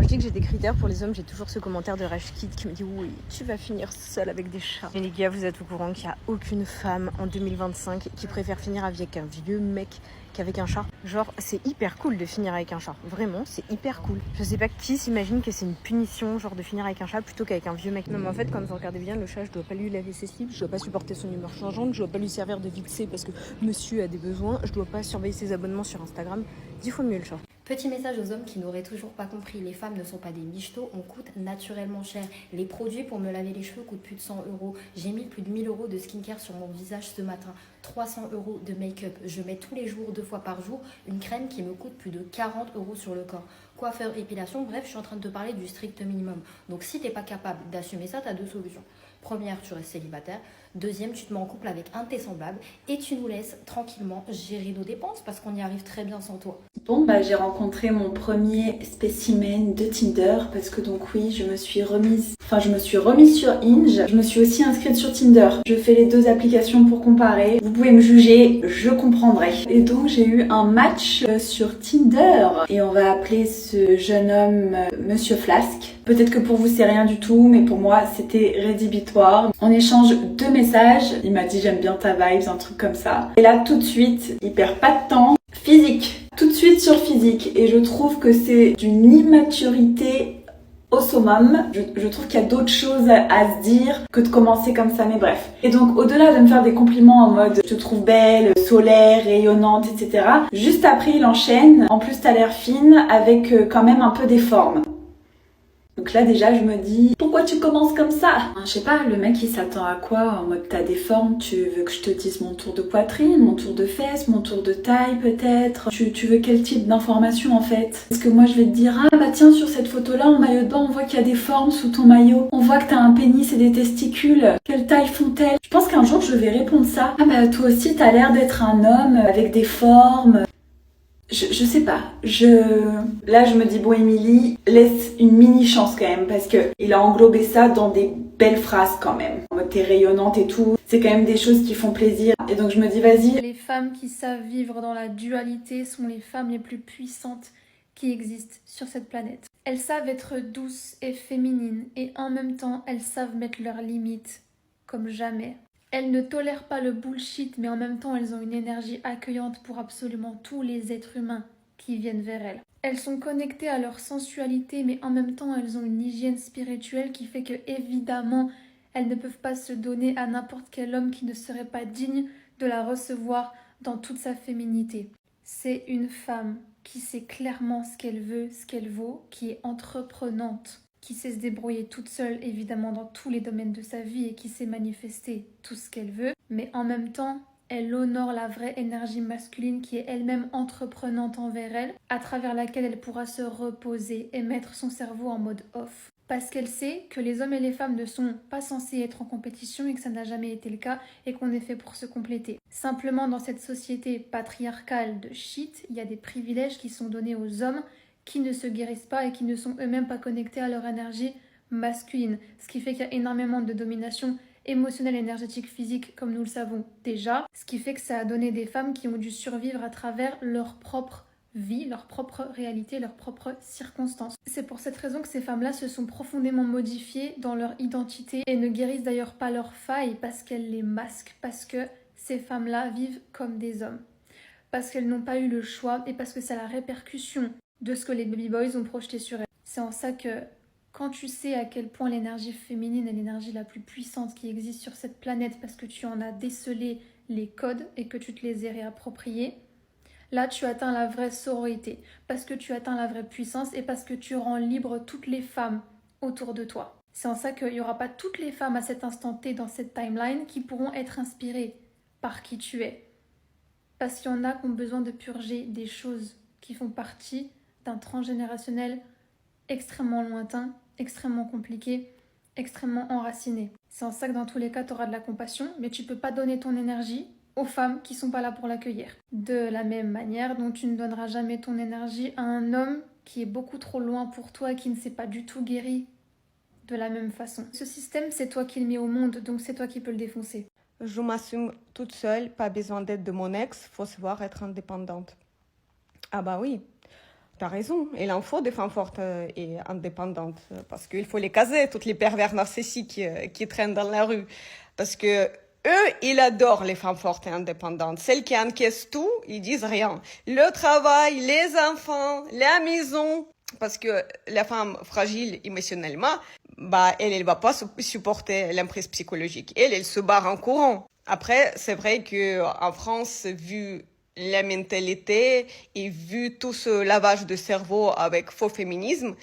je dis que j'ai des critères pour les hommes, j'ai toujours ce commentaire de Rashkid qui me dit oui, tu vas finir seule avec des chats. Mais les gars, vous êtes au courant qu'il n'y a aucune femme en 2025 qui préfère finir avec un vieux mec qu'avec un chat. Genre, c'est hyper cool de finir avec un chat. Vraiment, c'est hyper cool. Je sais pas qui s'imagine que c'est une punition, genre de finir avec un chat plutôt qu'avec un vieux mec. Non mais en fait, quand vous regardez bien, le chat, je dois pas lui laver ses slips, je dois pas supporter son humeur changeante, je dois pas lui servir de vixé parce que monsieur a des besoins, je dois pas surveiller ses abonnements sur Instagram. 10 fois mieux le chat. Petit message aux hommes qui n'auraient toujours pas compris, les femmes ne sont pas des michetots, on coûte naturellement cher. Les produits pour me laver les cheveux coûtent plus de 100 €. J'ai mis plus de 1000 € de skincare sur mon visage ce matin, 300 € de make-up. Je mets tous les jours, 2 fois par jour, une crème qui me coûte plus de 40 € sur le corps. Coiffeur, épilation, bref, je suis en train de te parler du strict minimum. Donc si t'es pas capable d'assumer ça, t'as 2 solutions. Première, tu restes célibataire. Deuxième, tu te mets en couple avec un de tes semblables et tu nous laisses tranquillement gérer nos dépenses parce qu'on y arrive très bien sans toi. Bon, j'ai rencontré mon premier spécimen de Tinder parce que donc oui, je me suis remise sur Hinge. Je me suis aussi inscrite sur Tinder. Je fais les 2 applications pour comparer. Vous pouvez me juger, je comprendrai. Et donc j'ai eu un match sur Tinder et on va appeler ce jeune homme Monsieur Flasque. Peut-être que pour vous c'est rien du tout, mais pour moi c'était rédhibitoire. On échange 2 messages. Il m'a dit j'aime bien ta vibe, un truc comme ça. Et là tout de suite, il perd pas de temps. Physique. Tout de suite sur physique. Et je trouve que c'est d'une immaturité au summum. Je trouve qu'il y a d'autres choses à se dire que de commencer comme ça, mais bref. Et donc au-delà de me faire des compliments en mode je te trouve belle, solaire, rayonnante, etc. Juste après il enchaîne. En plus t'as l'air fine avec quand même un peu des formes. Donc là déjà je me dis pourquoi tu commences comme ça? Je sais pas, le mec il s'attend à quoi? En mode t'as des formes, tu veux que je te dise mon tour de poitrine, mon tour de fesses, mon tour de taille peut-être? Tu veux quel type d'information en fait? Est-ce que moi je vais te dire ah bah tiens sur cette photo là en maillot de bain on voit qu'il y a des formes sous ton maillot, on voit que t'as un pénis et des testicules, quelle taille font-elles? Je pense qu'un jour je vais répondre ça. Ah bah toi aussi t'as l'air d'être un homme avec des formes. Je sais pas, là je me dis bon Émilie, laisse une mini chance quand même parce que il a englobé ça dans des belles phrases quand même. En mode t'es rayonnante et tout, c'est quand même des choses qui font plaisir et donc je me dis vas-y. Les femmes qui savent vivre dans la dualité sont les femmes les plus puissantes qui existent sur cette planète. Elles savent être douces et féminines et en même temps elles savent mettre leurs limites comme jamais. Elles ne tolèrent pas le bullshit, mais en même temps, elles ont une énergie accueillante pour absolument tous les êtres humains qui viennent vers elles. Elles sont connectées à leur sensualité, mais en même temps, elles ont une hygiène spirituelle qui fait que, évidemment, elles ne peuvent pas se donner à n'importe quel homme qui ne serait pas digne de la recevoir dans toute sa féminité. C'est une femme qui sait clairement ce qu'elle veut, ce qu'elle vaut, qui est entreprenante, qui sait se débrouiller toute seule évidemment dans tous les domaines de sa vie et qui sait manifester tout ce qu'elle veut, mais en même temps, elle honore la vraie énergie masculine qui est elle-même entreprenante envers elle, à travers laquelle elle pourra se reposer et mettre son cerveau en mode off. Parce qu'elle sait que les hommes et les femmes ne sont pas censés être en compétition et que ça n'a jamais été le cas et qu'on est fait pour se compléter. Simplement, dans cette société patriarcale de shit, il y a des privilèges qui sont donnés aux hommes qui ne se guérissent pas et qui ne sont eux-mêmes pas connectés à leur énergie masculine. Ce qui fait qu'il y a énormément de domination émotionnelle, énergétique, physique, comme nous le savons déjà. Ce qui fait que ça a donné des femmes qui ont dû survivre à travers leur propre vie, leur propre réalité, leurs propres circonstances. C'est pour cette raison que ces femmes-là se sont profondément modifiées dans leur identité et ne guérissent d'ailleurs pas leurs failles parce qu'elles les masquent, parce que ces femmes-là vivent comme des hommes. Parce qu'elles n'ont pas eu le choix et parce que c'est la répercussion de ce que les baby boys ont projeté sur elles. C'est en ça que quand tu sais à quel point l'énergie féminine est l'énergie la plus puissante qui existe sur cette planète parce que tu en as décelé les codes et que tu te les es réappropriés, là tu atteins la vraie sororité, parce que tu atteins la vraie puissance et parce que tu rends libre toutes les femmes autour de toi. C'est en ça qu'il n'y aura pas toutes les femmes à cet instant T dans cette timeline qui pourront être inspirées par qui tu es. Parce qu'il y en a qui ont besoin de purger des choses qui font partie d'un transgénérationnel extrêmement lointain, extrêmement compliqué, extrêmement enraciné. C'est en ça que dans tous les cas, tu auras de la compassion, mais tu peux pas donner ton énergie aux femmes qui sont pas là pour l'accueillir. De la même manière dont tu ne donneras jamais ton énergie à un homme qui est beaucoup trop loin pour toi et qui ne s'est pas du tout guéri de la même façon. Ce système, c'est toi qui le mets au monde, donc c'est toi qui peux le défoncer. Je m'assume toute seule, pas besoin d'aide de mon ex, faut savoir être indépendante. Ah bah oui. T'as raison, il en faut des femmes fortes et indépendantes, parce qu'il faut les caser, toutes les pervers narcissiques qui traînent dans la rue. Parce que eux, ils adorent les femmes fortes et indépendantes. Celles qui encaissent tout, ils disent rien. Le travail, les enfants, la maison. Parce que la femme fragile émotionnellement, elle va pas supporter l'emprise psychologique. Elle se barre en courant. Après, c'est vrai que en France, vu la mentalité et vu tout ce lavage de cerveau avec faux féminisme,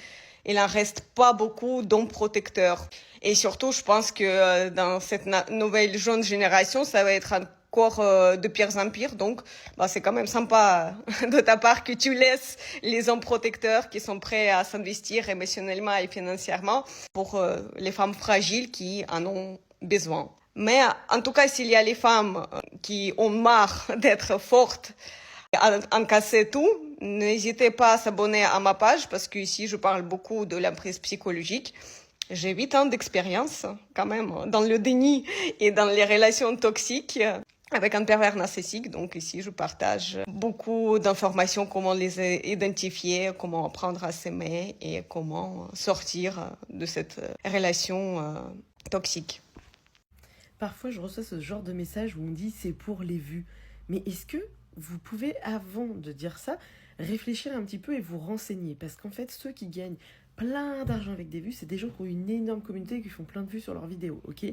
il en reste pas beaucoup d'hommes protecteurs. Et surtout, je pense que dans cette nouvelle jeune génération, ça va être encore de pire en pire. Donc, c'est quand même sympa de ta part que tu laisses les hommes protecteurs qui sont prêts à s'investir émotionnellement et financièrement pour les femmes fragiles qui en ont besoin. Mais en tout cas, s'il y a les femmes qui ont marre d'être fortes, à casser tout, n'hésitez pas à s'abonner à ma page parce que ici, je parle beaucoup de l'emprise psychologique. J'ai 8 ans d'expérience quand même dans le déni et dans les relations toxiques avec un pervers narcissique. Donc ici, je partage beaucoup d'informations, comment les identifier, comment apprendre à s'aimer et comment sortir de cette relation toxique. Parfois, je reçois ce genre de message où on dit c'est pour les vues. Mais est-ce que vous pouvez, avant de dire ça, réfléchir un petit peu et vous renseigner? Parce qu'en fait, ceux qui gagnent plein d'argent avec des vues, c'est des gens qui ont une énorme communauté et qui font plein de vues sur leurs vidéos, ok?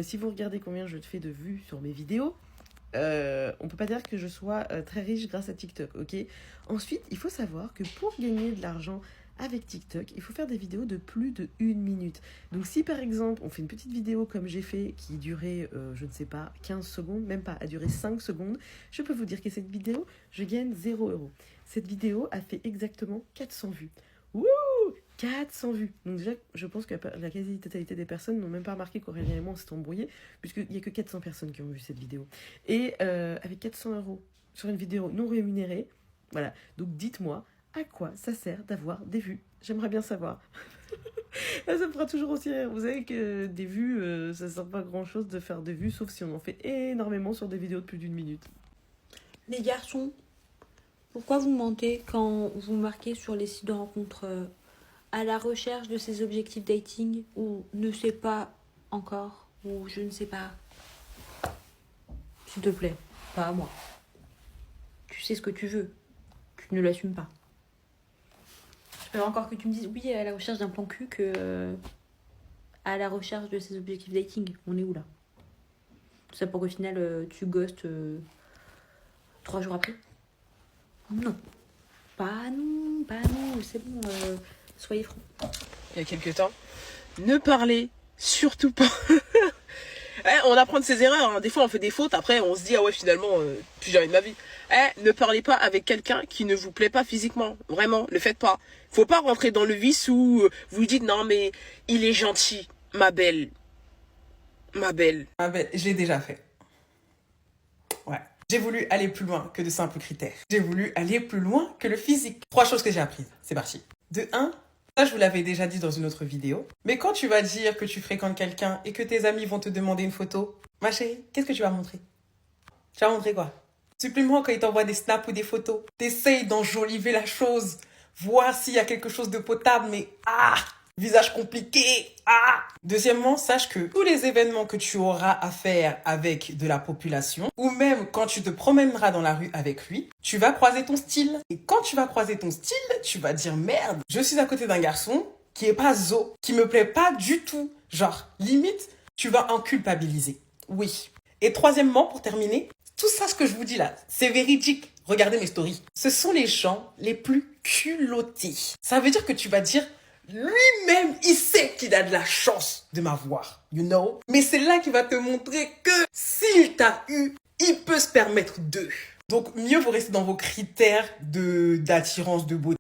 Si vous regardez combien je fais de vues sur mes vidéos, on peut pas dire que je sois très riche grâce à TikTok, ok? Ensuite, il faut savoir que pour gagner de l'argent avec TikTok, il faut faire des vidéos de plus de 1 minute. Donc si par exemple, on fait une petite vidéo comme j'ai fait, qui durait, je ne sais pas, 15 secondes, même pas, a duré 5 secondes, je peux vous dire que cette vidéo, je gagne 0 €. Cette vidéo a fait exactement 400 vues. Wouh! 400 vues. Donc déjà, je pense que la quasi-totalité des personnes n'ont même pas remarqué qu'Aurélien et moi on s'est embrouillés, puisqu'il n'y a que 400 personnes qui ont vu cette vidéo. Et avec 400 € sur une vidéo non rémunérée, voilà. Donc dites-moi, à quoi ça sert d'avoir des vues? J'aimerais bien savoir. Ça me fera toujours aussi rire. Vous savez que des vues, ça ne sert pas à grand chose de faire des vues, sauf si on en fait énormément sur des vidéos de plus d'1 minute. Les garçons, pourquoi vous mentez quand vous marquez sur les sites de rencontres à la recherche de ses objectifs dating ou ne sais pas encore ou je ne sais pas? S'il te plaît, pas à moi. Tu sais ce que tu veux. Tu ne l'assumes pas. J'espère encore que tu me dises oui à la recherche d'un plan cul que à la recherche de ses objectifs dating. On est où là? Tout ça pour qu'au final tu ghostes 3 jours après? Non. Pas non, c'est bon, soyez francs. Il y a quelques temps, ne parlez surtout pas. On apprend de ses erreurs, hein. Des fois on fait des fautes, après on se dit ah ouais finalement plus jamais de ma vie. Ne parlez pas avec quelqu'un qui ne vous plaît pas physiquement, vraiment, ne faites pas. Faut pas rentrer dans le vice où vous lui dites non mais il est gentil, ma belle. Ma belle. Ma belle, je l'ai déjà fait. Ouais. J'ai voulu aller plus loin que de simples critères. J'ai voulu aller plus loin que le physique. 3 choses que j'ai apprises. C'est parti. De 1, ça je vous l'avais déjà dit dans une autre vidéo. Mais quand tu vas dire que tu fréquentes quelqu'un et que tes amis vont te demander une photo, ma chérie, qu'est-ce que tu vas montrer? Tu vas montrer quoi? Supplément quand ils t'envoient des snaps ou des photos. T'essayes d'enjoliver la chose. Voir s'il y a quelque chose de potable, mais visage compliqué. Deuxièmement, sache que tous les événements que tu auras à faire avec de la population, ou même quand tu te promèneras dans la rue avec lui, tu vas croiser ton style. Et quand tu vas croiser ton style, tu vas dire merde, je suis à côté d'un garçon qui est pas zo, qui me plaît pas du tout. Genre, limite, tu vas en culpabiliser. Oui. Et troisièmement, pour terminer, tout ça, ce que je vous dis là, c'est véridique. Regardez mes stories. Ce sont les gens les plus culottés. Ça veut dire que tu vas dire, lui-même, il sait qu'il a de la chance de m'avoir, you know? Mais c'est là qu'il va te montrer que s'il t'a eu, il peut se permettre d'eux. Donc, mieux vous rester dans vos critères d'attirance, de beauté.